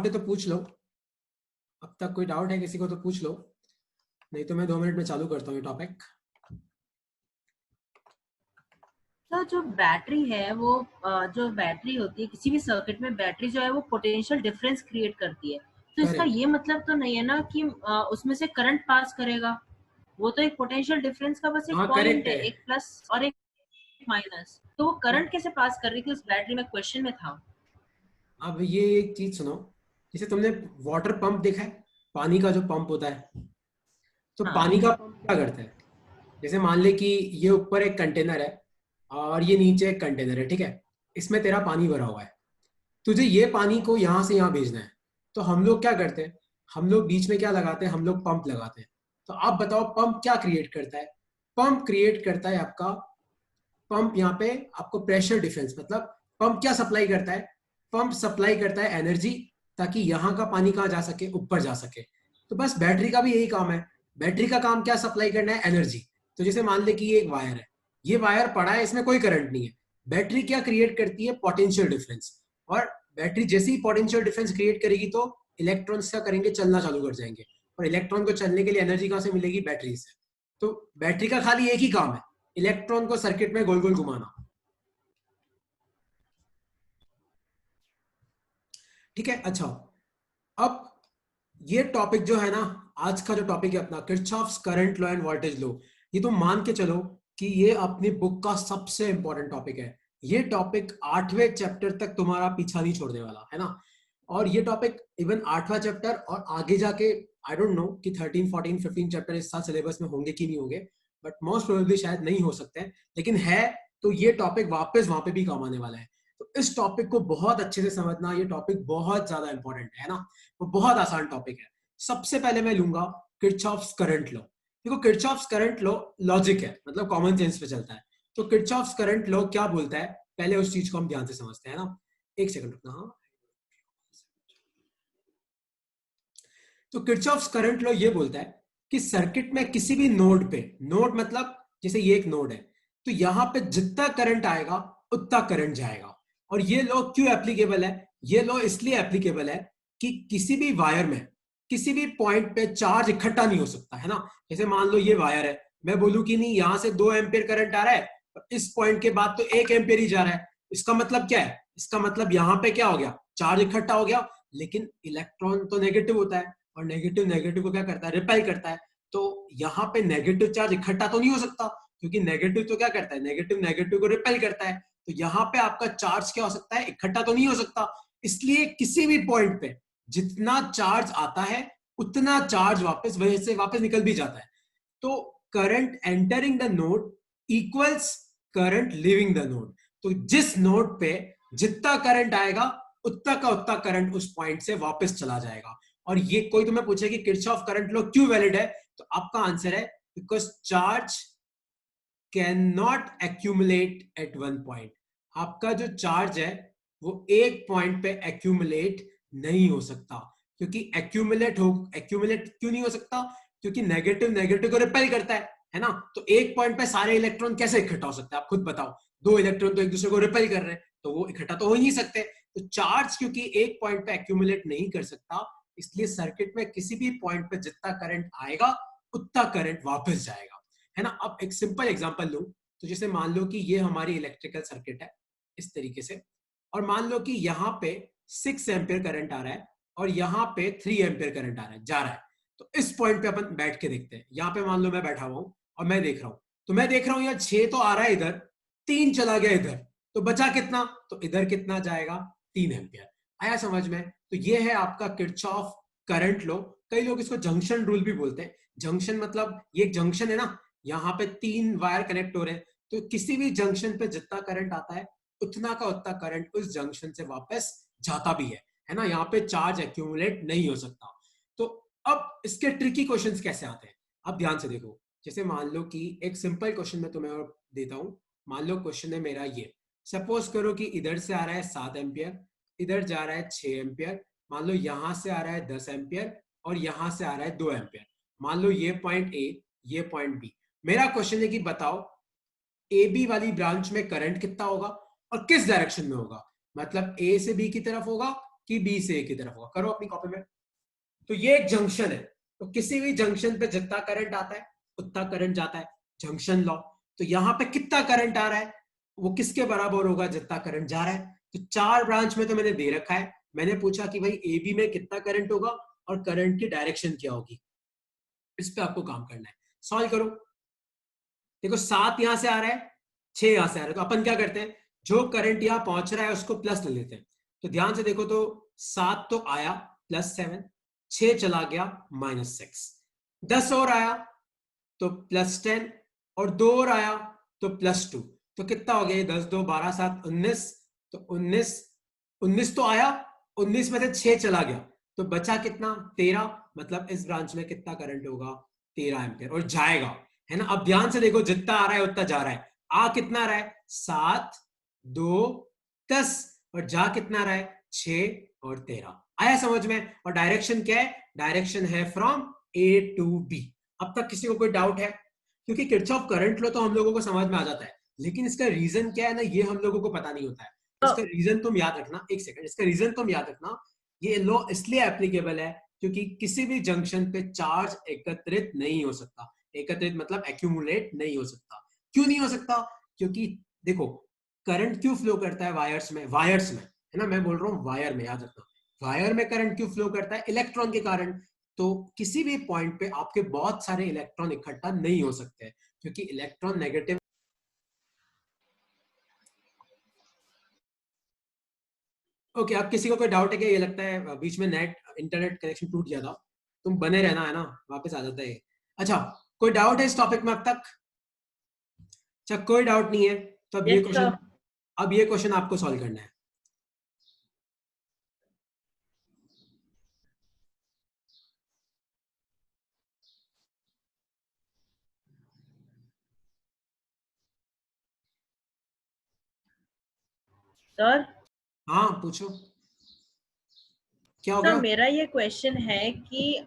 है तो पूछ लो। अब तक कोई डाउट है किसी को तो पूछ लो, नहीं तो मैं 2 मिनट में चालू करता हूँ ये टॉपिक। तो जो बैटरी है वो जो बैटरी होती है किसी भी सर्किट में, बैटरी जो है वो पोटेंशियल डिफरेंस क्रिएट करती है। तो इसका करेक्ट। ये मतलब तो नहीं है ना कि उसमें से करंट पास करेगा। वो तो एक पोटेंशियल डिफरेंस का बस एक हाँ करेक्ट पॉइंट है, है। एक प्लस और एक माइनस। तो वो तो करंट कैसे पास कर रही थी उस बैटरी में, क्वेश्चन में था। अब ये एक चीज सुनो, जैसे तुमने वाटर पंप देखा है, पानी का जो पंप होता है, तो पानी हाँ। का पंप क्या करता है? जैसे मान ले कि ये ऊपर एक कंटेनर है और ये नीचे एक कंटेनर है, ठीक है। इसमें तेरा पानी भरा हुआ है, तुझे ये पानी को यहाँ से यहाँ भेजना है। तो हम लोग क्या करते हैं, हम लोग बीच में क्या लगाते हैं, हम लोग पंप लगाते हैं। तो आप बताओ पंप क्या क्रिएट करता है? पंप क्रिएट करता है आपका, पंप यहाँ पे आपको प्रेशर डिफरेंस, मतलब पंप क्या सप्लाई करता है? पंप सप्लाई करता है एनर्जी, ताकि यहाँ का पानी कहाँ जा सके, ऊपर जा सके। तो बस बैटरी का भी यही काम है। बैटरी का काम क्या सप्लाई करना है? एनर्जी। तो जैसे मान ले कि ये एक वायर है, ये वायर पड़ा है, इसमें कोई करंट नहीं है। बैटरी क्या क्रिएट करती है? Potential difference. और बैटरी जैसे ही पोटेंशियल डिफरेंस क्रिएट करेगी तो इलेक्ट्रॉन्स क्या करेंगे, चलना चालू कर जाएंगे। और इलेक्ट्रॉन को चलने के लिए एनर्जी कहां से मिलेगी? बैटरी से। तो बैटरी का खाली एक ही काम है, इलेक्ट्रॉन को सर्किट में गोल गोल घुमाना। ठीक है, अच्छा। अब ये टॉपिक जो है ना, आज का जो टॉपिक है अपना Kirchhoff's current law end voltage law, ये तो मान के चलो कि ये अपनी बुक का सबसे इंपॉर्टेंट टॉपिक है। ये टॉपिक 8वें चैप्टर तक तुम्हारा पीछा नहीं छोड़ने वाला है ना। और ये टॉपिक इवन 8वां चैप्टर और आगे जाके आई डोंट नो कि 13 14 15 चैप्टर इस साल सिलेबस में होंगे कि नहीं होंगे, बट मोस्ट प्रोबेबली शायद नहीं हो सकते हैं, लेकिन है। तो ये टॉपिक वापस वहां पे भी काम आने वाला है। तो इस टॉपिक को बहुत अच्छे से समझना, ये टॉपिक बहुत ज्यादा इंपॉर्टेंट है ना। वो बहुत आसान टॉपिक है। सबसे पहले मैं लूंगा किरचॉफ्स करंट लॉ। देखो किरचॉफ्स करंट लॉ लॉजिक है, मतलब कॉमन सेंस पे चलता है। तो किरचॉफ्स करंट लॉ क्या बोलता है, पहले उस चीज को हम ध्यान से समझते हैं ना। एक सेकंड रुकना। हाँ, तो किरचॉफ्स करंट लॉ ये बोलता है कि सर्किट में किसी भी नोड पे, नोड मतलब जैसे ये एक नोड है, तो यहां पे जितना करंट आएगा उतना करंट जाएगा। और ये लॉ क्यों एप्लीकेबल है? ये लॉ इसलिए एप्लीकेबल है कि किसी भी वायर में किसी भी पॉइंट पे चार्ज इकट्ठा नहीं हो सकता है ना। जैसे मान लो ये वायर है, मैं बोलूं कि नहीं यहां से 2 एम्पियर करंट आ रहा है, इस पॉइंट के बाद तो 1 एम्पियर ही जा रहा है। इसका मतलब क्या है? इसका मतलब यहां पे क्या हो गया, चार्ज इकट्ठा हो गया। लेकिन इलेक्ट्रॉन तो नेगेटिव होता है, और नेगेटिव नेगेटिव को क्या करता है, रिपेल करता है। तो यहाँ पे नेगेटिव चार्ज इकट्ठा तो नहीं हो सकता, क्योंकि नेगेटिव तो क्या करता है, नेगेटिव नेगेटिव को रिपेल करता है। तो यहाँ पे आपका चार्ज क्या हो सकता है, इकट्ठा तो नहीं हो सकता। इसलिए किसी भी पॉइंट पे जितना चार्ज आता है उतना चार्ज वापस वहीं से वापस निकल भी जाता है। तो current entering the node equals current living the node. तो जिस नोड पे जितना करंट आएगा उतना का उतना करंट उस पॉइंट से वापस चला जाएगा। और ये कोई तुम्हें पूछे कि किरचॉफ करंट लॉ क्यों वैलिड है, तो आपका आंसर है because charge can not accumulate at one point. आपका जो चार्ज है वो एक पॉइंट पे एक्यूमुलेट नहीं हो सकता। क्योंकि एक्यूमुलेट क्यों नहीं हो सकता? क्योंकि नेगेटिव नेगेटिव को रिपेल करता है ना। तो एक पॉइंट पे सारे इलेक्ट्रॉन कैसे इकट्ठा हो सकते हैं, आप खुद बताओ। दो इलेक्ट्रॉन तो एक दूसरे को रिपेल कर रहे हैं, तो वो इकट्ठा तो हो ही नहीं सकते। तो चार्ज क्योंकि एक पॉइंट पे एक्यूमुलेट नहीं कर सकता, इसलिए सर्किट में किसी भी पॉइंट पे जितना करंट आएगा उतना करंट वापस जाएगा, है ना। अब एक सिंपल एग्जांपल लूं, तो जैसे मान लो कि ये हमारी इलेक्ट्रिकल सर्किट है इस तरीके से, और मान लो कि यहाँ पे 6 एम्पियर करंट आ रहा है और यहाँ पे 3 एम्पियर करंट आ रहा है, जा रहा है। तो इस पॉइंट पे अपन बैठ के देखते हैं। यहाँ पे मान लो मैं बैठा हुआ हूं और मैं देख रहा हूं, तो मैं देख रहा हूं यार 6 तो आ रहा है इधर, 3 चला गया इधर, तो बचा कितना? तो इधर कितना जाएगा? 3 एम्पियर। आया समझ में? तो ये है आपका किरचॉफ करंट लॉ। कई लोग इसको जंक्शन रूल भी बोलते हैं। जंक्शन मतलब ये एक जंक्शन है ना, यहाँ पे 3 वायर कनेक्ट हो रहे हैं, तो किसी भी जंक्शन पे जितना करंट आता है उतना का उतना करंट उस जंक्शन से वापस जाता भी है ना। यहाँ पे चार्ज एक्यूमुलेट नहीं हो सकता। तो अब इसके ट्रिकी क्वेश्चंस कैसे आते हैं, अब ध्यान से देखो। जैसे मान लो कि एक सिंपल क्वेश्चन मैं तुम्हें और देता हूं। मान लो क्वेश्चन है मेरा ये, सपोज करो कि इधर से आ रहा है 7 एम्पियर, इधर जा रहा है 6 एम्पियर, मान लो यहां से आ रहा है 10 एम्पियर और यहां से आ रहा है 2 एम्पियर। मान लो ये पॉइंट ए, ये पॉइंट बी। मेरा क्वेश्चन है कि बताओ ए बी वाली ब्रांच में करंट कितना होगा और किस डायरेक्शन में होगा। मतलब ए से बी की तरफ होगा कि बी से ए की तरफ होगा। करो अपनी कॉपी में। तो ये एक जंक्शन है, तो किसी भी जंक्शन पे जितना करंट आता है उतना करंट जाता है, जंक्शन लॉ। तो यहां पे कितना करंट आ रहा है वो किसके बराबर होगा जितना करंट जा रहा है। तो 4 ब्रांच में तो मैंने दे रखा है, मैंने पूछा कि भाई ए बी में कितना करंट होगा और करंट की डायरेक्शन क्या होगी, इस पे आपको काम करना है। सॉल्व करो। देखो 7 यहां से आ रहा है, 6 यहां से आ रहा है, तो अपन क्या करते हैं, जो करंट यहां पहुंच रहा है उसको प्लस ले लेते हैं। तो ध्यान से देखो, तो 7 तो आया +7, 6 चला गया -6, 10 और आया तो +10, और 2 और आया तो +2। तो कितना हो गया, 10 2 12 7 19, तो 19 तो आया, 19 में से 6 चला गया तो बचा कितना, 13। मतलब इस ब्रांच में कितना करंट होगा, 13 एम्पियर, और जाएगा, है ना। अब ध्यान से देखो, जितना आ रहा है उतना जा रहा है। आ कितना आ रहा है, 7 2 10, और जा कितना आ रहा है, 6 और 13। आया समझ में। और डायरेक्शन क्या है, डायरेक्शन है फ्रॉम ए टू बी। अब तक किसी को कोई डाउट है, क्योंकि किरचॉफ करंट लॉ तो हम लोगों को समझ में आ जाता है, लेकिन इसका रीजन क्या है ना, ये हम लोगों को पता नहीं होता है। इसका रीजन तुम याद रखना, एक सेकंड, इसका रीजन तुम याद रखना। ये लॉ इसलिए एप्लीकेबल है क्योंकि किसी भी जंक्शन पे चार्ज एकत्रित नहीं हो सकता। एकत्रित मतलब एक्यूमुलेट नहीं हो सकता। क्यों नहीं हो सकता, क्योंकि देखो, करंट क्यों फ्लो करता है वायर्स में, है ना, मैं बोल रहा हूं वायर में, याद रखना। वायर में करंट क्यों फ्लो करता है, इलेक्ट्रॉन के कारण। तो किसी भी पॉइंट पे आपके बहुत सारे इलेक्ट्रॉन इकट्ठा नहीं हो सकते, क्योंकि इलेक्ट्रॉन नेगेटिव। ओके, अब किसी को कोई डाउट है क्या, ये लगता है बीच में नेट इंटरनेट कनेक्शन टूट गया था, तुम बने रहना, है ना, वापस आ जाता है। अच्छा, कोई डाउट है इस टॉपिक में अब तक? अच्छा, कोई डाउट नहीं है, तो अब ये यस सर। क्वेश्चन, अब ये क्वेश्चन आपको सॉल्व करना है। सर हाँ पूछो, क्या हो सर गया। मेरा ये क्वेश्चन है कि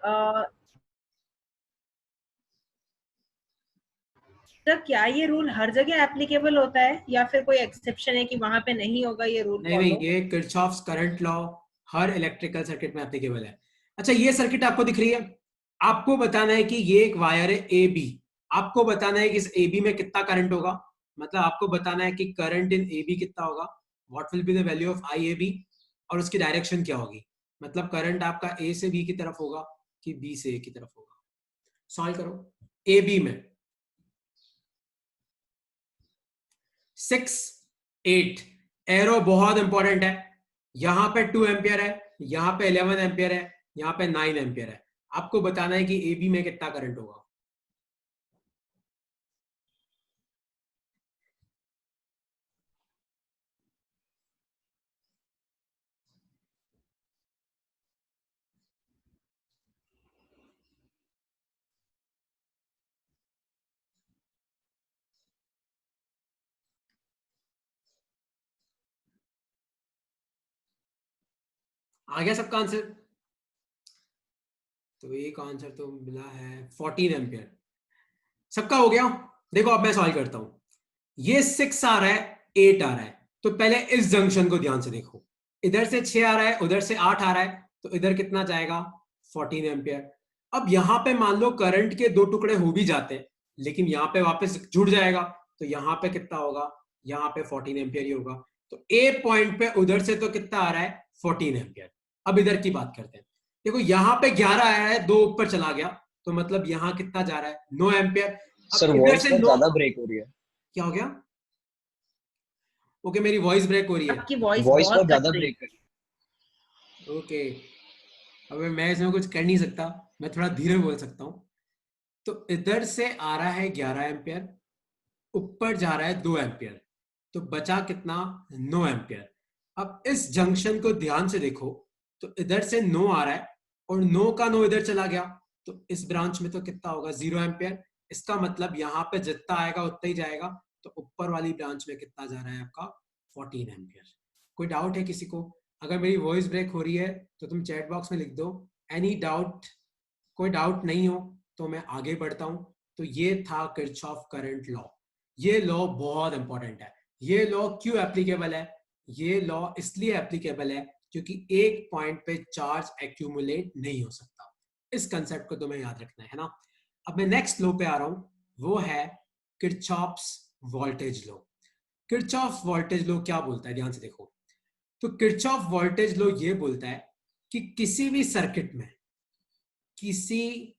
सर क्या ये रूल हर जगह एप्लीकेबल होता है या फिर कोई एक्सेप्शन है कि वहां पे नहीं होगा ये रूल नहीं नहीं, फॉलो? ये किरचॉफ्स करंट लॉ हर इलेक्ट्रिकल सर्किट में एप्लीकेबल है। अच्छा, ये सर्किट आपको दिख रही है, आपको बताना है कि ये एक वायर है ए बी। आपको बताना है कि इस ए बी में कितना करंट होगा, मतलब आपको बताना है कि करंट इन ए बी कितना होगा, what will be the value of I A B, और उसकी डायरेक्शन क्या होगी। मतलब करंट आपका ए से बी की तरफ होगा कि बी से ए की तरफ होगा। सॉल्व करो। ए बी में 6 8, एरो बहुत इंपॉर्टेंट है। यहां पे 2 एम्पियर है, यहां पे 11 एम्पियर है, यहां पे 9 एम्पियर है। आपको बताना है कि ए बी में कितना करंट होगा। आ गया सबका आंसर? तो एक आंसर तो मिला है 14 एम्पियर। सबका हो गया। देखो अब मैं सॉल्व करता हूं। ये 6 आ रहा है, 8 आ रहा है, तो पहले इस जंक्शन को ध्यान से देखो। इधर से 6 आ रहा है, उधर से 8 आ रहा है, तो इधर कितना जाएगा, 14 एम्पियर। अब यहां पे मान लो करंट के 2 टुकड़े हो भी जाते हैं, लेकिन यहां पे वापस जुड़ जाएगा, तो यहां पे कितना होगा, यहां पे 14 एम्पियर ही होगा। तो ए पॉइंट पे उधर से तो कितना आ रहा है, 14 एम्पियर। अब इधर की बात करते हैं। देखो यहां पे 11 आया है, 2 ऊपर चला गया, तो मतलब यहां कितना जा रहा है, 9 एम्पियर। अब सर इधर वॉइस से बहुत 9, ज्यादा ब्रेक हो रही है। क्या हो गया? ओके, मेरी वॉइस ब्रेक हो रही है। आपकी वॉइस वॉइस बहुत बहुत कट ज्यादा रही है। ब्रेक कर रही ओके, अब मैं इसमें कुछ कर नहीं सकता, मैं थोड़ा धीरे बोल सकता हूँ। तो इधर से आ रहा है 11 एम्पियर, ऊपर जा रहा है 2 एम्पियर, तो बचा कितना, 9 एम्पियर। अब इस जंक्शन को ध्यान से देखो, तो इधर से 9 आ रहा है और 9 का 9 इधर चला गया, तो इस ब्रांच में तो कितना होगा, 0 एम्पियर। इसका मतलब यहाँ पे जितना आएगा उतना ही जाएगा, तो ऊपर वाली ब्रांच में कितना जा रहा है आपका, 14 एम्पियर। कोई डाउट है किसी को? अगर मेरी वॉइस ब्रेक हो रही है तो तुम चैट बॉक्स में लिख दो एनी डाउट। कोई डाउट नहीं हो तो मैं आगे बढ़ता हूं। तो ये था किरचॉफ करंट लॉ। ये लॉ बहुत इंपॉर्टेंट है। ये लॉ क्यों एप्लीकेबल है, ये लॉ इसलिए एप्लीकेबल है क्योंकि एक पॉइंट पे चार्ज एक्यूमुलेट नहीं हो सकता। इस कंसेप्ट को तुम्हें याद रखना है ना। अब मैं नेक्स्ट लॉ पे आ रहा हूं, वो है Kirchhoff's voltage law. Kirchhoff voltage law क्या बोलता है, ध्यान से देखो। तो किरचॉफ वोल्टेज लॉ ये बोलता है कि किसी भी सर्किट में, किसी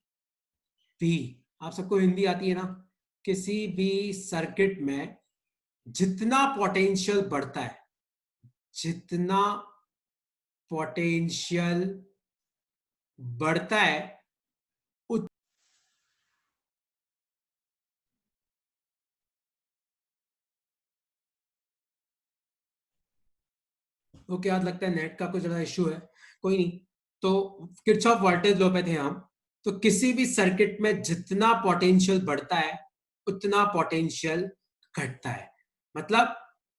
भी, आप सबको हिंदी आती है ना, किसी भी सर्किट में जितना पोटेंशियल बढ़ता है, जितना पोटेंशियल बढ़ता है ओके, याद लगता है नेट का कुछ ज्यादा इश्यू है, कोई नहीं। तो किरचॉफ वोल्टेज लॉ पे थे हम। तो किसी भी सर्किट में जितना पोटेंशियल बढ़ता है उतना पोटेंशियल घटता है। मतलब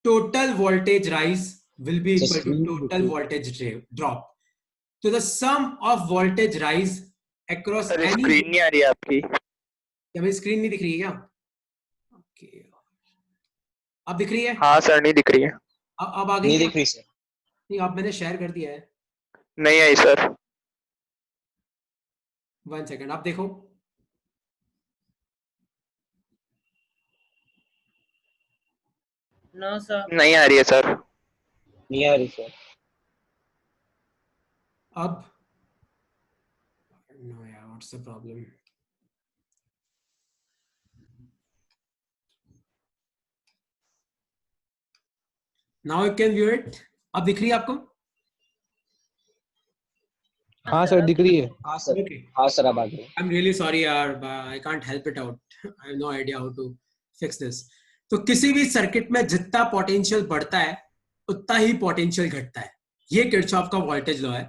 total voltage rise will be equal to total voltage drop. तो the sum of voltage rise across sir any, screen नहीं आ रही है आपकी। क्या मेरी स्क्रीन नहीं दिख रही है क्या? ओके, अब दिख रही है? हाँ सर नहीं दिख रही है। अब आ गई नहीं क्या? दिख रही सर। नहीं, अब मैंने शेयर कर दिया है। नहीं आई सर। 1 सेकेंड, आप देखो। No sir. नहीं आ रही है सर। नहीं आ रही सर। अब नो यार, what's the problem? Now you can view it. अब दिख रही है आपको? हाँ सर दिख रही है। हाँ सर। ओके, हाँ सर अब आ गई। आई एम रियली सॉरी यार, I can't help it out, I have no idea how to fix this. तो किसी भी सर्किट में जितना पोटेंशियल बढ़ता है उतना ही पोटेंशियल घटता है। ये किरचॉफ का वोल्टेज लॉ है।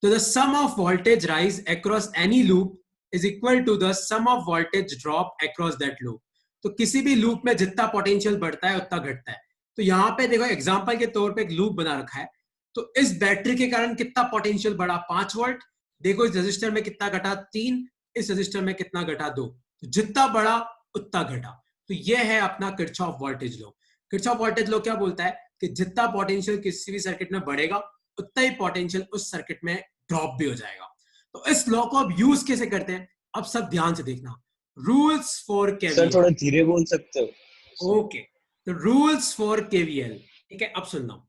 तो the sum of voltage rise across any loop is equal to the sum of voltage drop across that loop. तो किसी भी लूप में जितना पोटेंशियल बढ़ता है उतना घटता है। तो यहाँ पे देखो, एग्जांपल के तौर पे एक लूप बना रखा है। तो इस बैटरी के कारण कितना पोटेंशियल बढ़ा? 5 वोल्ट। देखो इस रजिस्टर में कितना घटा? 3। इस रजिस्टर में कितना घटा? 2। तो जितना बढ़ा उतना घटा। तो ये है अपना Kirchhoff voltage law. Kirchhoff voltage law क्या बोलता है कि जितना पोटेंशियल किसी भी सर्किट में बढ़ेगा उतना ही पोटेंशियल उस सर्किट में ड्रॉप भी हो जाएगा। तो इस लॉ को अब यूज कैसे करते हैं, अब सब ध्यान से देखना। Rules for sir KVL. थोड़ा धीरे बोल सकते हो? ओके, तो रूल्स फॉर केवीएल, ठीक है, अब सुनना।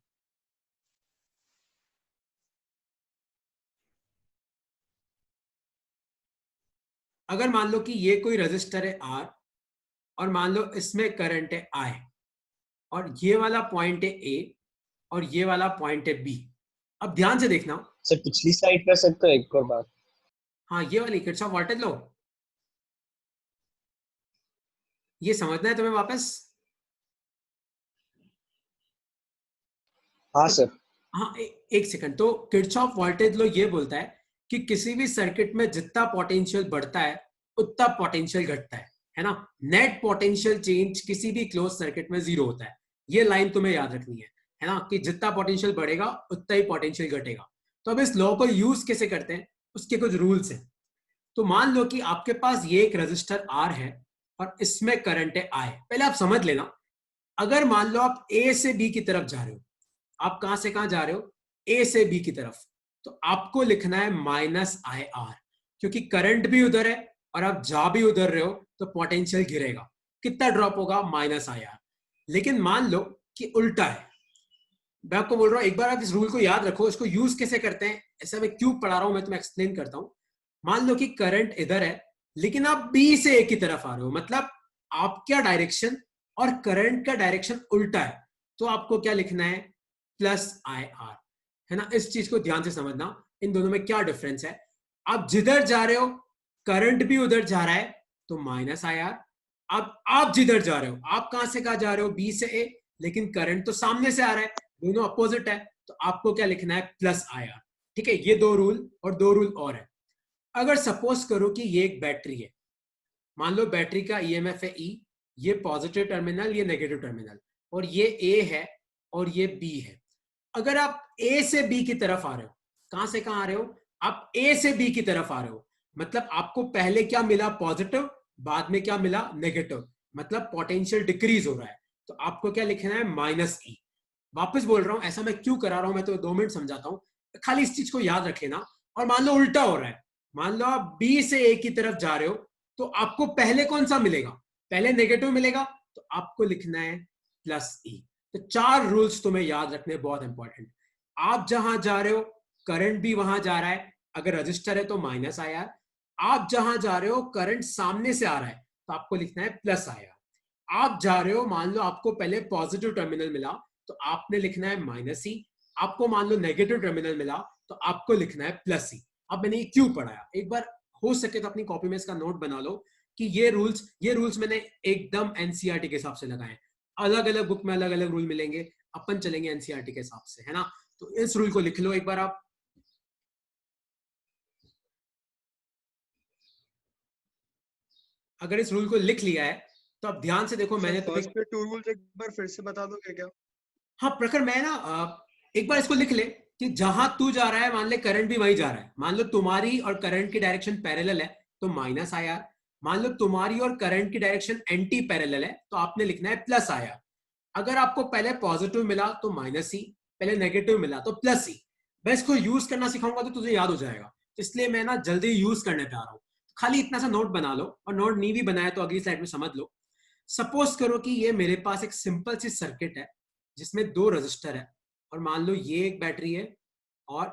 अगर मान लो कि ये कोई रजिस्टर है R, और मान लो इसमें करंट है I, और ये वाला पॉइंट है A, और ये वाला पॉइंट है B। अब ध्यान से देखना। सर पिछली स्लाइड कर सकते हो एक और बार? हाँ, ये वाली किरचॉफ वोल्टेज लॉ, ये समझना है तुम्हें वापस? हाँ सर। हाँ, एक सेकंड। तो किरचॉफ वोल्टेज लॉ ये बोलता है कि किसी भी सर्किट में जितना पोटेंशियल बढ़ता है उतना पोटेंशियल घटता है ना। नेट पोटेंशियल चेंज किसी भी क्लोज सर्किट में 0 होता है। ये लाइन तुम्हें याद रखनी है ना, कि जितना पोटेंशियल बढ़ेगा उतना ही पोटेंशियल घटेगा। तो अब इस लॉ को यूज कैसे करते हैं, उसके कुछ रूल्स हैं। तो मान लो कि आपके पास ये एक रजिस्टर R है और इसमें करंट है I। पहले आप समझ लेना, अगर मान लो आप A से B की तरफ जा रहे हो, आप कहां से कहां जा रहे हो? A से B की तरफ, तो आपको लिखना है -IR, क्योंकि करंट भी उधर है और आप जा भी उधर रहे हो, तो पोटेंशियल गिरेगा। कितना ड्रॉप होगा? -IR। लेकिन मान लो कि उल्टा है। मैं आपको बोल रहा हूं, एक बार आप इस रूल को याद रखो। इसको यूज कैसे करते हैं, ऐसा मैं क्यों पढ़ा रहा हूं, मैं तुम्हें एक्सप्लेन करता हूं। मान लो कि करंट इधर है, लेकिन आप B से A की तरफ आ रहे हो, मतलब आपका डायरेक्शन और करंट का डायरेक्शन उल्टा है। तो आपको क्या लिखना है? +IR, है ना। इस चीज को ध्यान से समझना, इन दोनों में क्या डिफरेंस है। आप जिधर जा रहे हो करंट भी उधर जा रहा है, तो -IR। अब आप जिधर जा रहे हो, आप कहां से कहां जा रहे हो? B से A, लेकिन करंट तो सामने से आ रहा है, दोनों अपोजिट है, तो आपको क्या लिखना है? +IR। ठीक है, ये 2 रूल, और 2 रूल और है। अगर सपोज करो कि ये एक बैटरी है, मान लो बैटरी का EMF है E, ये पॉजिटिव टर्मिनल, ये नेगेटिव टर्मिनल, और ये A है और ये B है। अगर आप A से B की तरफ आ रहे हो, कहां से कहां आ रहे हो? आप A से B की तरफ आ रहे हो, मतलब आपको पहले क्या मिला? पॉजिटिव, बाद में क्या मिला? नेगेटिव, मतलब पोटेंशियल डिक्रीज हो रहा है। तो आपको क्या लिखना है? -E। वापस बोल रहा हूं, ऐसा मैं क्यों करा रहा हूं, मैं तो 2 मिनट समझाता हूं। खाली इस चीज को याद रख लेना। और मान लो उल्टा हो रहा है, मान लो आप बी से ए की तरफ जा रहे हो, तो आपको पहले कौन सा मिलेगा, पहले नेगेटिव मिलेगा, तो आपको लिखना है प्लस ई। तो 4 रूल्स तुम्हें याद रखने बहुत इंपॉर्टेंट। आप जहां जा रहे हो करंट भी वहां जा रहा है, अगर रजिस्टर है तो माइनस आई आर। आप जहां जा रहे हो करंट सामने से आ रहा है तो आपको लिखना है प्लस आई आर। आप जा रहे हो, मान लो आपको पहले पॉजिटिव टर्मिनल मिला तो आपने लिखना है माइनस ई। आपको मान लो नेगेटिव टर्मिनल मिला तो आपको लिखना है प्लस ई। अब मैंने ये क्यों पढ़ाया, एक बार हो सके तो अपनी कॉपी में इसका नोट बना लो कि ये रूल्स मैंने एकदम एनसीईआरटी के हिसाब से लगाए। अलग अलग बुक में अलग अलग रूल मिलेंगे, अपन चलेंगे एनसीईआरटी के हिसाब से, है ना। तो इस रूल को लिख लो एक बार आप। अगर इस रूल को लिख लिया है तो अब ध्यान से देखो, मैंने फर्स्ट पे 2 रूल्स एक बार फिर से बता दोगे क्या? हाँ प्रखर, मैं ना एक बार इसको लिख ले कि जहां तू जा रहा है मान ले करंट भी वहीं जा रहा है। मान लो तुम्हारी और करंट की डायरेक्शन पैरेलल है तो माइनस आई आर। मान लो तुम्हारी और करंट की डायरेक्शन एंटी पैरेलल है तो आपने लिखना है प्लस आई आर। अगर आपको पहले पॉजिटिव मिला तो माइनस सी, पहले नेगेटिव मिला तो प्लस सी। मैं इसको यूज करना सिखाऊंगा तो तुझे याद हो जाएगा, इसलिए मैं ना जल्दी यूज करने पे आ रहा हूँ। खाली इतना सा नोट बना लो, और नोट नहीं भी बनाया तो अगली स्लाइड में समझ लो। सपोज करो कि ये मेरे पास एक सिंपल सी सर्किट है जिसमें 2 रजिस्टर है, और मान लो ये एक बैटरी है और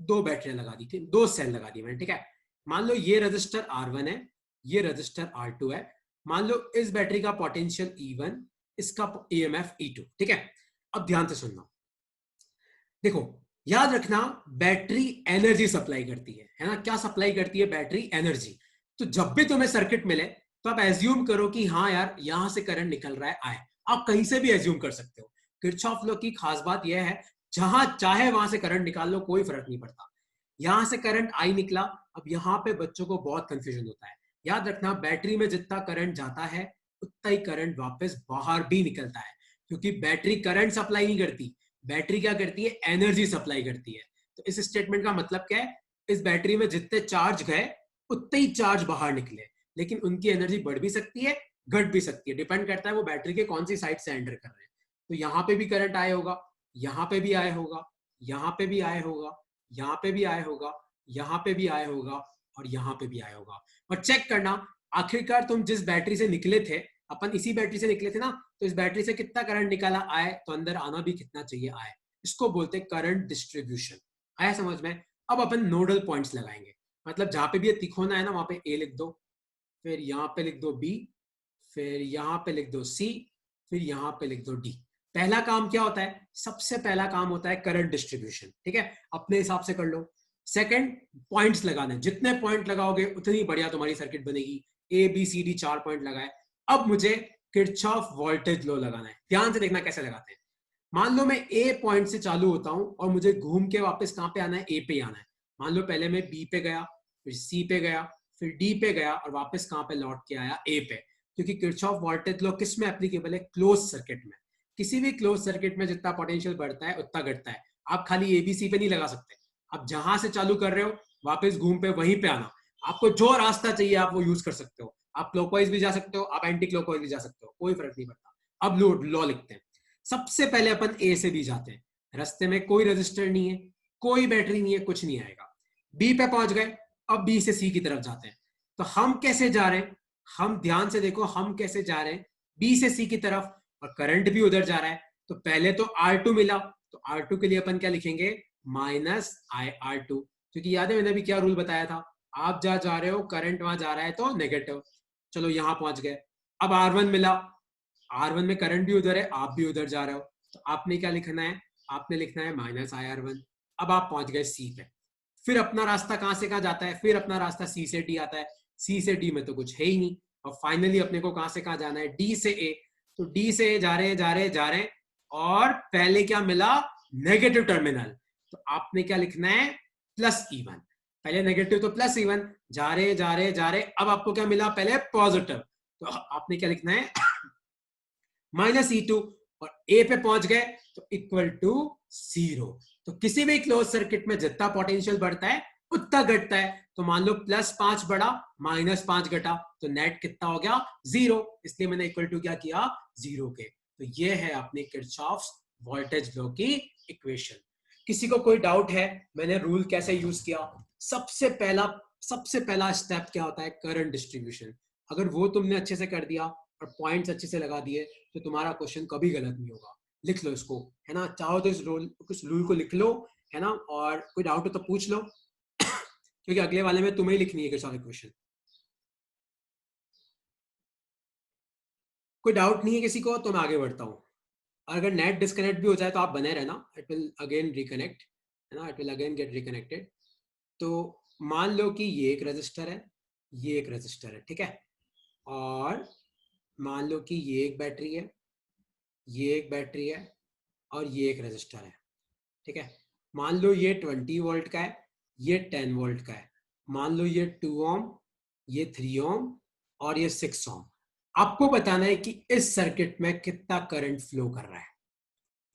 2 बैटरियां लगा दी थी, 2 सेल लगा दी मैंने, ठीक है। मान लो ये रजिस्टर R1 है, ये रजिस्टर R2 है। मान लो इस बैटरी का पोटेंशियल E1, इसका EMF E2, ठीक है। अब ध्यान से सुनना, देखो याद रखना बैटरी एनर्जी सप्लाई करती है ना। क्या सप्लाई करती है बैटरी? एनर्जी। तो जब भी तुम्हें सर्किट मिले तो आप एज्यूम करो कि हाँ यार यहां से करंट निकल रहा है, आए। आप कहीं से भी एज्यूम कर सकते हो। किरचॉफ लॉ की खास बात यह है, जहां चाहे वहां से करंट निकाल लो, कोई फर्क नहीं पड़ता। यहां से करंट आई निकला। अब यहाँ पे बच्चों को बहुत कंफ्यूजन होता है। याद रखना बैटरी में जितना करंट जाता है उतना ही करंट वापस बाहर भी निकलता है, क्योंकि बैटरी करंट सप्लाई नहीं करती, बैटरी क्या करती है? एनर्जी सप्लाई करती है। तो इस स्टेटमेंट का मतलब क्या है? इस बैटरी में जितने चार्ज गए उतने ही चार्ज बाहर निकले, लेकिन उनकी एनर्जी बढ़ भी सकती है, घट भी सकती है, डिपेंड करता है वो बैटरी के कौन सी साइड से एंटर कर रहे हैं। तो यहाँ पे भी करंट आए होगा, यहाँ पे भी आए होगा, यहाँ पे भी आए होगा, यहाँ पे भी आए होगा, यहाँ पे भी आए होगा, और यहाँ पे भी आए होगा। और चेक करना आखिरकार तुम जिस बैटरी से निकले थे, अपन इसी बैटरी से निकले थे ना, तो इस बैटरी से कितना करंट निकाला आए, तो अंदर आना भी कितना चाहिए आए। इसको बोलते हैं करंट डिस्ट्रीब्यूशन। आया समझ में? अब अपन नोडल पॉइंट्स लगाएंगे, मतलब जहां पे भी ये तिकोना है ना वहां पे ए लिख दो, फिर यहाँ पे लिख दो बी, फिर यहाँ पे लिख दो सी, फिर यहाँ पे लिख दो डी। पहला काम क्या होता है? सबसे पहला काम होता है करंट डिस्ट्रीब्यूशन, ठीक है, अपने हिसाब से कर लो। सेकंड, पॉइंट्स लगाने, जितने पॉइंट लगाओगे उतनी बढ़िया तुम्हारी सर्किट बनेगी। A B C D 4 point लगाए। अब मुझे किरचॉफ वोल्टेज लॉ लगाना है। ध्यान से देखना कैसे लगाते हैं। मान लो मैं ए पॉइंट से चालू होता हूं और मुझे घूम के वापस कहां पे आना है? ए पे आना है। मान लो पहले मैं बी पे गया, फिर सी पे गया, फिर डी पे गया, और वापस कहां पे लौट के आया? ए पे। क्योंकि किरचॉफ वोल्टेज लॉ किस में एप्लीकेबल है? क्लोज सर्किट में। किसी भी क्लोज सर्किट में जितना पोटेंशियल बढ़ता है उतना घटता है। आप खाली एबीसी पे नहीं लगा सकते, आप जहां से चालू कर रहे हो वापस घूम पे वहीं पे आना। आपको जो रास्ता चाहिए आप वो यूज कर सकते हो। आप क्लॉकवाइज भी जा सकते हो, आप एंटी क्लॉकवाइज भी जा सकते हो, कोई फर्क नहीं पड़ता। अब लॉ लिखते हैं। सबसे पहले अपन ए से बी जाते हैं। रास्ते में कोई रजिस्टर नहीं है, कोई बैटरी नहीं है, कुछ नहीं आएगा। बी पे पहुंच गए, अब बी से सी की तरफ जाते हैं। तो हम कैसे जा रहे हैं? हम ध्यान से देखो हम कैसे जा रहे हैं, बी से सी की तरफ, और करंट भी उधर जा रहा है। तो पहले तो R2 मिला, तो R2 के लिए अपन क्या लिखेंगे? माइनस IR2, क्योंकि याद है मैंने अभी क्या रूल बताया था? आप जहां जा रहे हो करंट वहां जा रहा है तो नेगेटिव। चलो यहां पहुंच गए। अब R1 मिला, R1 में करंट भी उधर है, आप भी उधर जा रहे हो, तो आपने क्या लिखना है? आपने लिखना है माइनस IR1। अब आप पहुंच गए सी पे। फिर अपना रास्ता कहां से कहां जाता है? फिर अपना रास्ता सी से डी आता है। सी से डी में तो कुछ है ही नहीं, और फाइनली अपने को कहां से कहां जाना है? डी से ए। तो डी से ए जा रहे हैं, और पहले क्या मिला? Negative terminal. तो आपने क्या लिखना है? Plus E1। पहले नेगेटिव तो प्लस E1, जा रहे। अब आपको क्या मिला? पहले पॉजिटिव, तो आपने क्या लिखना है? Minus E2। और ए पे पहुंच गए तो इक्वल टू 0। तो किसी भी क्लोज सर्किट में जितना पोटेंशियल बढ़ता है उतना घटता है। तो मान लो +5 बढ़ा, -5 घटा, तो नेट कितना हो गया? 0। इसलिए मैंने इक्वल टू क्या किया? 0 के। तो ये है अपने किरचॉफ्स वोल्टेज लॉ की इक्वेशन। किसी को कोई डाउट है मैंने रूल कैसे यूज किया? सबसे पहला स्टेप क्या होता है? Current distribution. अगर वो तुमने अच्छे से कर दिया और पॉइंट्स अच्छे से लगा दिए तो तुम्हारा क्वेश्चन कभी गलत नहीं होगा। लिख लो इसको, है ना, चाहो तो इस रूल को लिख लो, है ना, और कोई डाउट हो तो पूछ लो क्योंकि अगले वाले में तुम्हें ही लिखनी है किरचॉफ इक्वेशन। कोई डाउट नहीं है किसी को तो मैं आगे बढ़ता हूँ। अगर नेट डिस्कनेक्ट भी हो जाए तो आप बने रहना, इट विल अगेन रिकनेक्ट, है ना, it will again get reconnected. तो मान लो कि ये एक रजिस्टर है, ये एक रजिस्टर है, ठीक है, और मान लो कि ये एक बैटरी है, ये एक बैटरी है, और ये एक रजिस्टर है, ठीक है। मान लो ये 20 वोल्ट का है, ये 10 वोल्ट का है। मान लो ये 2 ओम, ये 3 ओम, और ये 6 ओम। आपको बताना है कि इस सर्किट में कितना करंट फ्लो कर रहा है।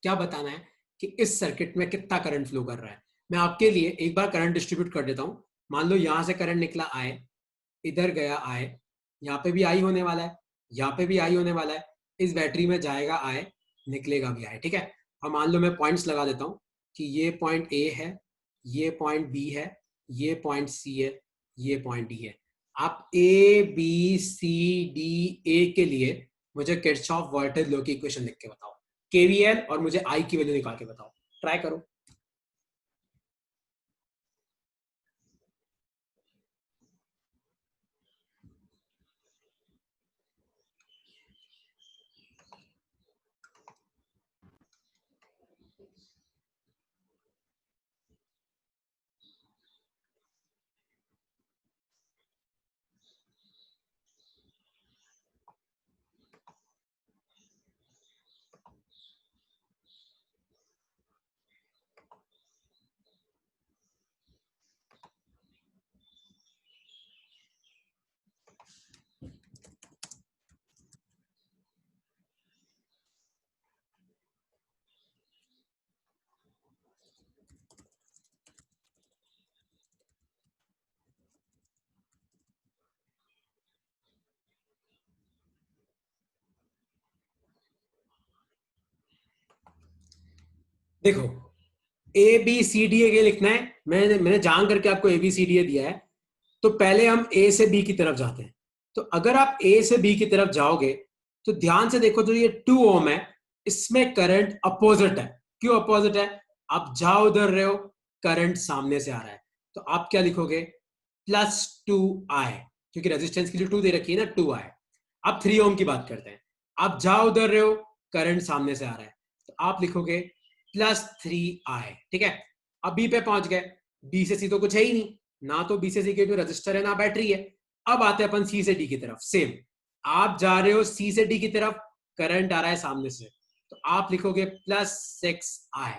क्या बताना है कि इस सर्किट में कितना करंट फ्लो कर रहा है? मैं आपके लिए एक बार करंट डिस्ट्रीब्यूट कर देता हूं। मान लो यहां से करंट निकला आई, इधर गया आई, यहाँ पे भी आई होने वाला है, यहाँ पे भी आई होने वाला है, इस बैटरी में जाएगा आई, निकलेगा भी आई, ठीक है। और मान लो मैं पॉइंट्स लगा देता हूँ कि ये पॉइंट ए है, ये पॉइंट बी है, ये पॉइंट सी है, ये पॉइंट डी है। आप ए बी सी डी ए के लिए मुझे किरचॉफ वोल्टेज लॉ की इक्वेशन लिख के बताओ, केवीएल, और मुझे आई की वैल्यू निकाल के बताओ। ट्राई करो। देखो, ए बी सी डी ए लिखना है। मैंने जान करके आपको ए बी सी डी ए दिया है। तो पहले हम ए से बी की तरफ जाते हैं। तो अगर आप ए से बी की तरफ जाओगे तो ध्यान से देखो, जो ये 2 ओम है इसमें करंट अपोजिट है। क्यों अपोजिट है? आप जाओ उधर रहे हो, करंट सामने से आ रहा है, तो आप क्या लिखोगे? +2i, क्योंकि रेजिस्टेंस की जो 2 दे रखी है ना, 2i। अब 3 ओम की बात करते हैं। आप जाओ उधर रहे हो, करंट सामने से आ रहा है, तो आप लिखोगे +3i, ठीक है। अब बी पे पहुंच गए। बी से सी तो कुछ है ही नहीं, ना तो बी से सी के जो रजिस्टर है ना बैटरी है। अब आते हैं अपन सी से डी की तरफ। सेम, आप जा रहे हो सी से डी की तरफ, करंट आ रहा है सामने से, तो आप लिखोगे +6i,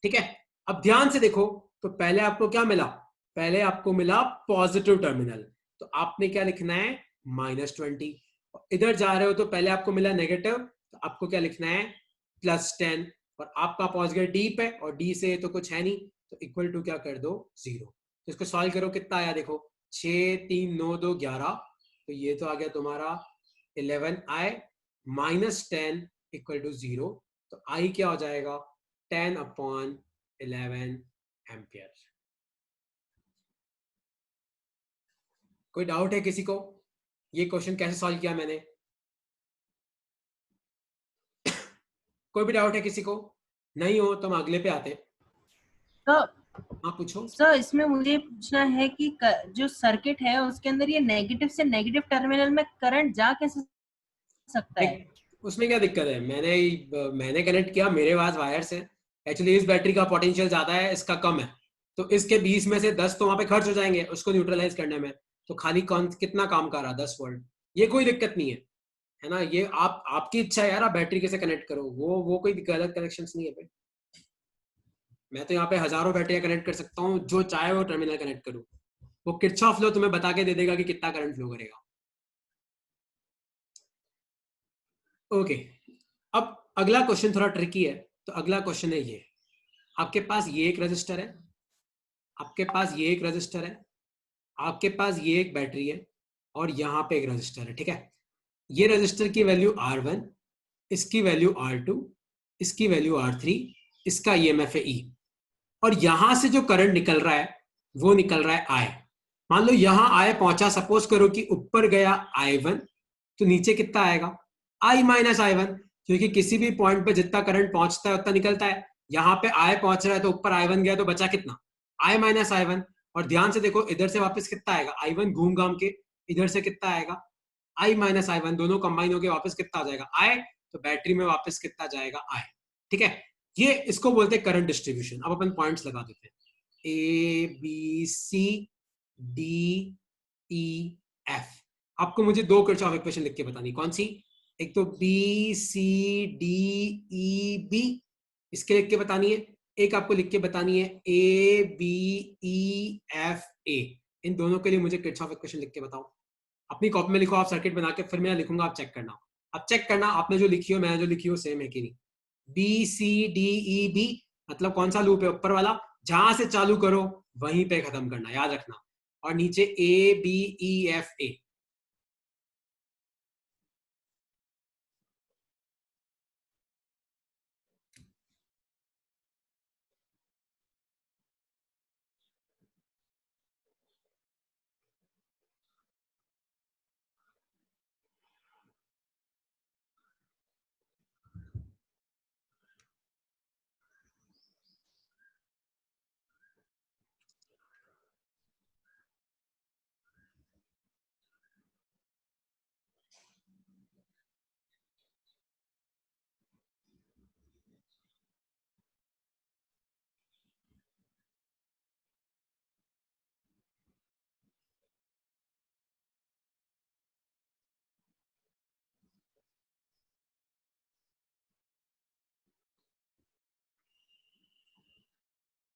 ठीक है। अब ध्यान से देखो, तो पहले आपको क्या मिला? पहले आपको मिला पॉजिटिव टर्मिनल, तो आपने क्या लिखना है? -20। इधर जा रहे हो तो पहले आपको मिला नेगेटिव, तो आपको क्या लिखना है? +10। और आपका पहुंच गया डी पे, और डी से तो कुछ है नहीं, तो इक्वल टू क्या कर दो? 0। तो इसको सॉल्व करो, कितना आया देखो, 6 3 9 2 11, तो ये तो आ गया तुम्हारा 11i -10 इक्वल टू 0। तो i क्या हो जाएगा? 10/11 एम्पियर। कोई डाउट है किसी को? ये क्वेश्चन कैसे सॉल्व किया मैंने? कोई भी डाउट है किसी को? नहीं हो तो हम अगले पे आते हैं। तो हाँ पूछो। सर इसमें मुझे पूछना है कि जो सर्किट है उसके अंदर ये नेगेटिव से नेगेटिव टर्मिनल में करंट जा कैसे सकता है? उसमें क्या दिक्कत है? मैंने कनेक्ट किया, मेरे पास वायर से। एक्चुअली इस बैटरी का पोटेंशियल ज्यादा है, इसका कम है, तो इसके 20 में से 10 तो वहां पे खर्च हो जाएंगे उसको न्यूट्रलाइज करने में। तो खाली कितना काम कर रहा? 10 वोल्ट। ये कोई दिक्कत नहीं है ना। ये आपकी इच्छा है यार, आप बैटरी कैसे कनेक्ट करो, वो कोई गलत कनेक्शन नहीं है भाई। मैं तो यहाँ पे हजारों बैटरियां कनेक्ट कर सकता हूँ, जो चाहे वो टर्मिनल कनेक्ट करूँ। वो किरचॉफ लॉ तुम्हें बता के दे देगा कि कितना करंट फ्लो करेगा। ओके, अब अगला क्वेश्चन थोड़ा ट्रिकी है। तो अगला क्वेश्चन है ये, आपके पास ये एक रजिस्टर है, आपके पास ये एक रजिस्टर है, आपके पास ये एक बैटरी है, और यहां पे एक रजिस्टर है, ठीक है। ये रजिस्टर की वैल्यू R1, इसकी वैल्यू R2, इसकी वैल्यू R3, इसका ईएमएफ है E, और यहां से जो करंट निकल रहा है वो निकल रहा है आई। मान लो यहां आई पहुंचा, सपोज करो कि ऊपर गया I1, तो नीचे कितना आएगा I माइनस I1, क्योंकि किसी भी पॉइंट पे जितना करंट पहुंचता है उतना निकलता है। यहाँ पे I पहुंच रहा है तो ऊपर I1 गया तो बचा कितना I माइनस I1। और ध्यान से देखो इधर से वापस कितना आएगा, I1 घूम घाम के इधर से कितना आएगा I माइनस I1, दोनों कंबाइन होके वापस कितना आ जाएगा I, तो बैटरी में वापस कितना जाएगा I। ठीक है, ये इसको बोलते हैं करंट डिस्ट्रीब्यूशन। अब अपन पॉइंट्स लगा देते हैं, ABCDEF। आपको मुझे दो किरचॉफ इक्वेशन लिख के बतानी, कौन सी? एक तो BCDEB इसके लिख के बतानी है, एक आपको लिख के बतानी है ABEFA। इन दोनों के लिए मुझे किरचॉफ इक्वेशन लिख के बताओ। अपनी कॉपी में लिखो आप सर्किट बना के, फिर मैं लिखूंगा, आप चेक करना। अब चेक करना आपने जो लिखी हो मैंने जो लिखी हो सेम है कि नहीं। BCDEB मतलब कौन सा लूप है, ऊपर वाला, जहां से चालू करो वहीं पे खत्म करना, याद रखना। और नीचे ABEFA।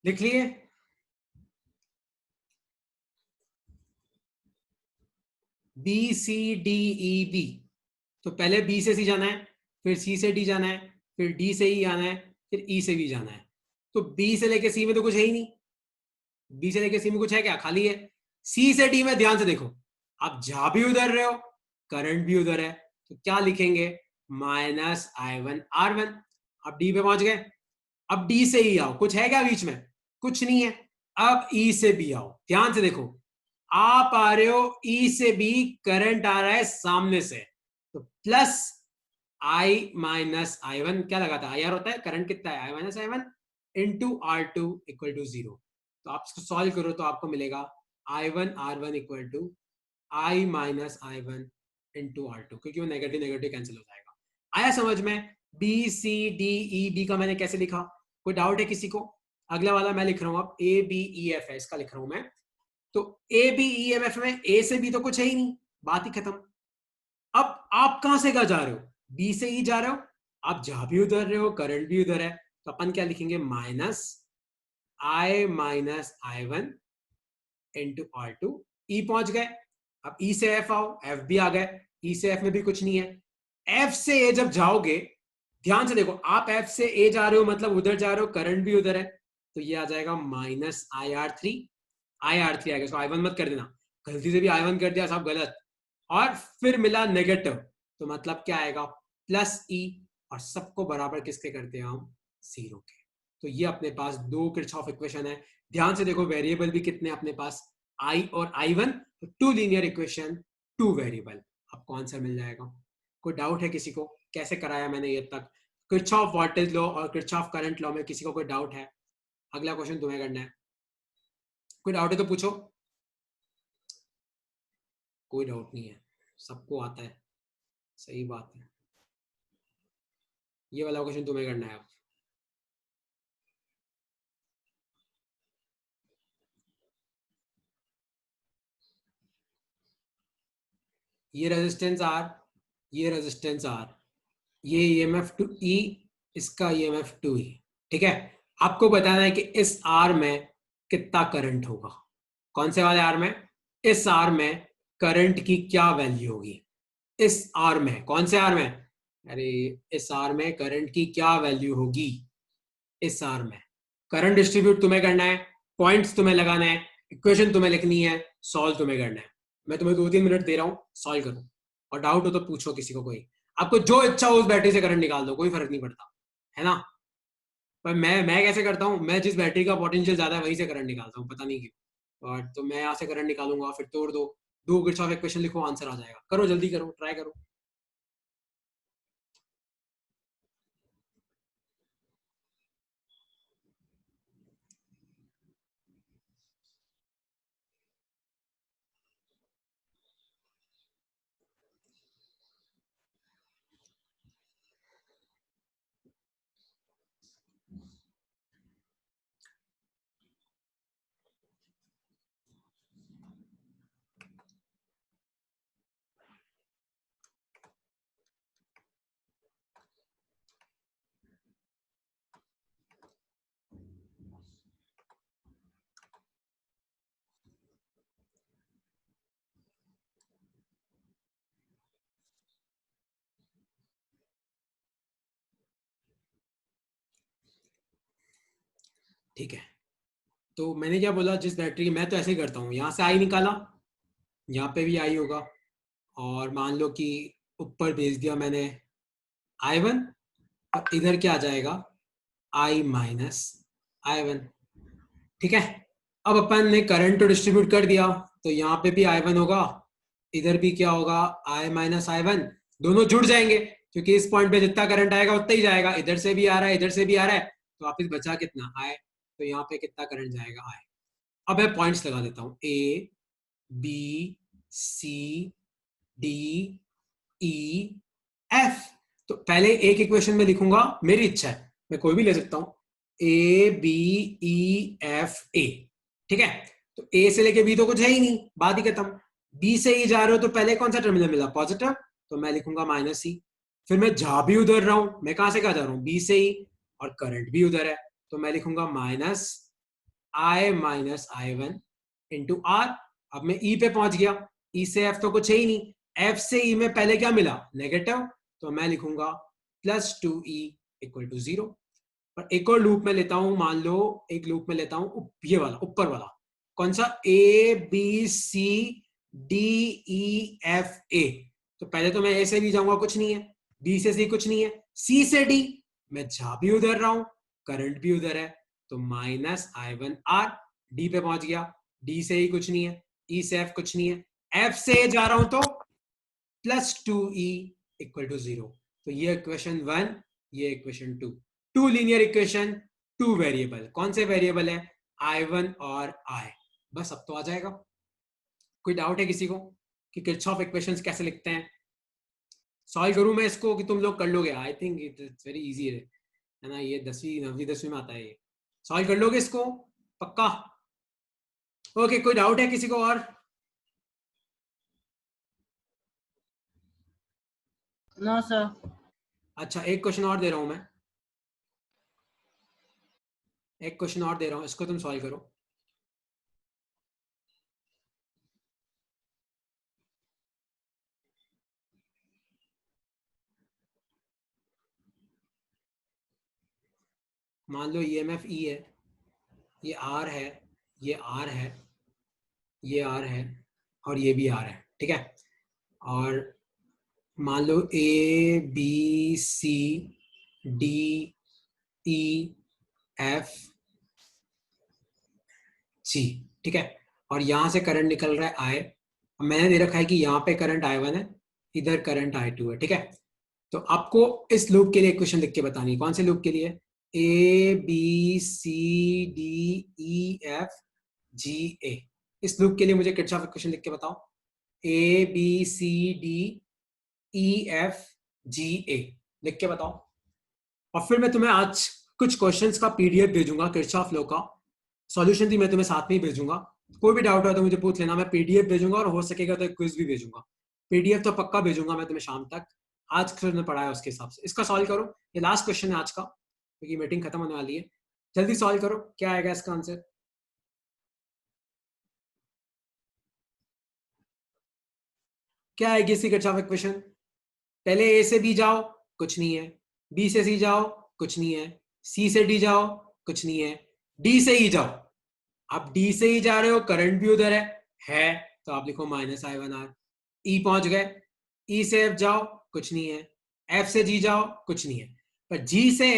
लिख लिए? BCDEB, तो पहले B से C जाना है, फिर C से D जाना है, फिर D से E आना है, फिर E से B जाना है। तो B से लेके C में तो कुछ है ही नहीं, B से लेके C में कुछ है क्या, खाली है। C से D में ध्यान से देखो, आप जा भी उधर रहे हो, करंट भी उधर है, तो क्या लिखेंगे माइनस I1R1। अब D पे पहुंच गए, अब D से E आओ, कुछ है क्या बीच में, कुछ नहीं है। अब E से B आओ, ध्यान से देखो, आप आ रहे हो E से B, करंट आ रहा है सामने से, तो प्लस I माइनस I1, क्या लगा था IR होता है, करंट कितना है I minus I1 into R2 equal to 0। तो आप इसको सॉल्व करो तो आपको मिलेगा I1R1 equal to I minus I1 into R2, क्योंकि वो नेगेटिव नेगेटिव कैंसिल हो जाएगा। आया समझ में? BCDEB का मैंने कैसे लिखा, कोई डाउट है किसी को? अगला वाला मैं लिख रहा हूं, अब ABEF है, इसका लिख रहा हूं मैं। तो ABEMF में A से B तो कुछ है ही नहीं, बात ही खत्म। अब आप कहां से जा रहे हो, B से E जा रहे हो, आप जा भी उधर रहे हो, करंट भी उधर है, तो अपन क्या लिखेंगे minus I minus I1 into R2। E पहुंच गए, अब E से F आओ, F भी आ गए, E से F में भी कुछ नहीं है। F से A जब जाओगे, ध्यान से देखो, आप F से A जा रहे हो मतलब उधर जा रहे हो, करंट भी उधर है, तो ये आ जाएगा माइनस IR3 आ गया। इसको I1 मत कर देना, गलती से भी I1 कर दिया सब गलत, और फिर मिला नेगेटिव, तो मतलब क्या आएगा प्लस E, और सबको बराबर किसके करते हैं हम, 0 के। तो ये अपने पास दो किरचॉफ इक्वेशन है। ध्यान से देखो, वेरिएबल भी कितने अपने पास, I और I1, तो two linear equation, two variable, आपको आंसर मिल जाएगा। कोई डाउट है किसी को, कैसे कराया मैंने ये तक, किरचॉफ वोल्टेज लॉ और किरचॉफ करंट लॉ में किसी को कोई डाउट है? अगला क्वेश्चन तुम्हें करना है, कोई डाउट है तो पूछो। कोई डाउट नहीं है, सबको आता है, सही बात है। ये वाला क्वेश्चन तुम्हें करना है अब। ये रेजिस्टेंस R, ये रेजिस्टेंस R, ये EMF टू E, इसका EMF टू E। ठीक है, आपको बताना है कि इस R में कितना करंट होगा। कौन से वाले R में? इस R में करंट की क्या वैल्यू होगी, इस R में। कौन से R में? अरे इस R में करंट की क्या वैल्यू होगी, इस R में। करंट डिस्ट्रीब्यूट तुम्हें करना है, पॉइंट्स तुम्हें लगाना है, इक्वेशन तुम्हें लिखनी है, सॉल्व तुम्हें करना है। मैं तुम्हें 2-3 मिनट दे रहा हूं, सॉल्व करो, और डाउट हो तो पूछो किसी को, कोई आपको जो इच्छा हो उस बैटरी से करंट निकाल दो, कोई फर्क नहीं पड़ता, है ना। पर मैं कैसे करता हूँ, मैं जिस बैटरी का पोटेंशियल ज्यादा है वहीं से करंट निकालता हूँ, पता नहीं क्यों। और तो मैं यहाँ से करंट निकालूंगा, फिर तोड़ दो किरचॉफ इक्वेशन लिखो, आंसर आ जाएगा। करो जल्दी करो, ट्राई करो। ठीक है, तो मैंने क्या बोला, जिस बैटरी, मैं तो ऐसे ही करता हूँ, यहाँ से आई निकाला, यहाँ पे भी आई होगा, और मान लो कि ऊपर भेज दिया मैंने I1, और इधर क्या आ जाएगा, I माइनस I1। ठीक है, अब अपन ने करंट तो डिस्ट्रीब्यूट कर दिया, तो यहाँ पे भी I1 होगा, इधर भी क्या होगा, I माइनस I1, दोनों जुड़ जाएंगे, क्योंकि इस पॉइंट पे जितना करंट आएगा उतना ही जाएगा, इधर से भी आ रहा है, इधर से भी आ रहा है, तो वापिस बचा कितना I, तो यहाँ पे कितना करंट जाएगा I। अब मैं पॉइंट्स लगा देता हूँ, A B C D E F। तो पहले एक इक्वेशन में लिखूंगा, मेरी इच्छा है, मैं कोई भी ले सकता हूं, A B E F A। ठीक है, तो A से लेके B तो कुछ है ही नहीं, बात ही खत्म। B से E जा रहे हो तो पहले कौन सा टर्मिनल मिला, पॉजिटिव, तो मैं लिखूंगा माइनस E। फिर मैं जा भी उधर रहा हूं, मैं कहां से कहा जा रहा हूं, B से E, और करंट भी उधर है, तो मैं लिखूंगा minus I minus I1 into R। अब मैं E पे पहुंच गया, E से F तो कुछ है ही नहीं, F से E में पहले क्या मिला, नेगेटिव, तो मैं लिखूंगा प्लस 2E इक्वल टू 0। और एक और लूप में लेता हूं, मान लो एक लूप में लेता हूं ये वाला ऊपर वाला, कौन सा, A B C D E F A। तो पहले तो मैं A से भी जाऊंगा, कुछ नहीं है, B से C कुछ नहीं है, C से D मैं जा भी उधर रहा हूं, करंट भी उधर है, तो माइनस I1 R। D पे पहुंच गया, D से ही कुछ नहीं है, E से F कुछ नहीं है, F से जा रहा हूं तो प्लस 2E इक्वल टू 0। तो ये इक्वेशन 1, ये equation 2, two linear equation, two variable. कौन से वेरिएबल है, I1 और I। बस अब तो आ जाएगा। कोई डाउट है किसी को कि किरचॉफ इक्वेशंस कैसे लिखते हैं? सॉल्व करूं मैं इसको कि तुम लोग कर लोगे? I think it's very easy है ना, ये 10वीं 9वीं 10वीं में आता है ये। सॉल्व कर लोगे इसको पक्का? ओके, कोई डाउट है किसी को और? No sir. अच्छा, एक क्वेश्चन और दे रहा हूं मैं, एक क्वेश्चन और दे रहा हूं, इसको तुम सॉल्व करो। मान लो EMF E है, ये R है, ये R है, ये R है, और ये भी R है। ठीक है, और मान लो A B C D E F G। ठीक है, और यहां से करंट निकल रहा है I। मैंने दे रखा है कि यहाँ पे करंट I1 है, इधर करंट I2 है। ठीक है, तो आपको इस लूप के लिए क्वेश्चन लिख के बतानी है। कौन से लूप के लिए? A B C D E F G A। इस लूप के लिए मुझे किरचॉफ इक्वेशन लिख के बताओ। A B C D E F G A लिख के बताओ, और फिर मैं तुम्हें आज कुछ क्वेश्चंस का PDF भेजूंगा, किरचॉफ लॉ का सॉल्यूशन भी मैं तुम्हें साथ में ही भेजूंगा। कोई भी डाउट हो तो मुझे पूछ लेना, मैं PDF भेजूंगा, और हो सकेगा तो एक क्विज भी भेजूंगा। PDF तो पक्का भेजूंगा मैं तुम्हें शाम तक, आज फिर ने पढ़ा है उसके हिसाब से। इसका सॉल्व करो, ये लास्ट क्वेश्चन है आज का, क्योंकि मीटिंग खत्म होने वाली है। जल्दी सॉल्व करो, क्या आएगा इसका आंसर? क्या आएगी इसकी किरचॉफ इक्वेशन? पहले A से B जाओ, कुछ नहीं है, B से C जाओ, कुछ नहीं है, C से D जाओ, कुछ नहीं है, D से E जाओ। आप D से E जा रहे हो, करंट भी उधर है, तो आप लिखो माइनस I1R। E पहुंच गए, E से F जाओ, कुछ नहीं है, F से G जाओ, कुछ नहीं है, पर G से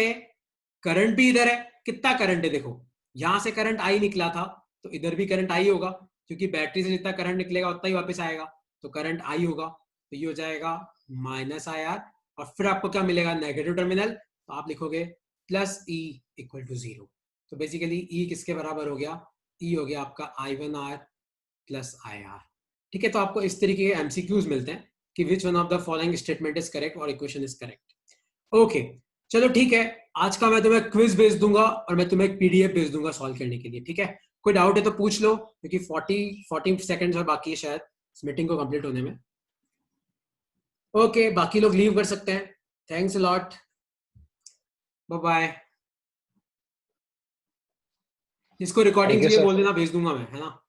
करंट भी इधर है, कितना करंट है देखो, यहां से करंट आई निकला था तो इधर भी करंट आई होगा, क्योंकि बैटरी से जितना करंट निकलेगा उतना ही वापस आएगा, तो करंट आई होगा, तो ये हो जाएगा माइनस IR, और फिर आपको क्या मिलेगा, नेगेटिव टर्मिनल, तो आप लिखोगे प्लस E इक्वल टू 0। तो बेसिकली E किसके बराबर हो गया, E हो गया आपका I1R प्लस IR। ठीक है, तो आपको इस तरीके के MCQs मिलते हैं कि which one of the following statement is correct और इक्वेशन इज करेक्ट। ओके, चलो ठीक है, आज का मैं तुम्हें क्विज भेज दूंगा और मैं तुम्हें एक PDF भेज दूंगा सॉल्व करने के लिए। ठीक है, कोई डाउट है तो पूछ लो, क्योंकि 40 सेकंड्स और बाकी है शायद इस मीटिंग को कंप्लीट होने में। ओके, बाकी लोग लीव कर सकते हैं। Thanks a lot, bye bye. इसको रिकॉर्डिंग Thank you, के लिए sir. बोल देना, भेज दूंगा मैं, है ना।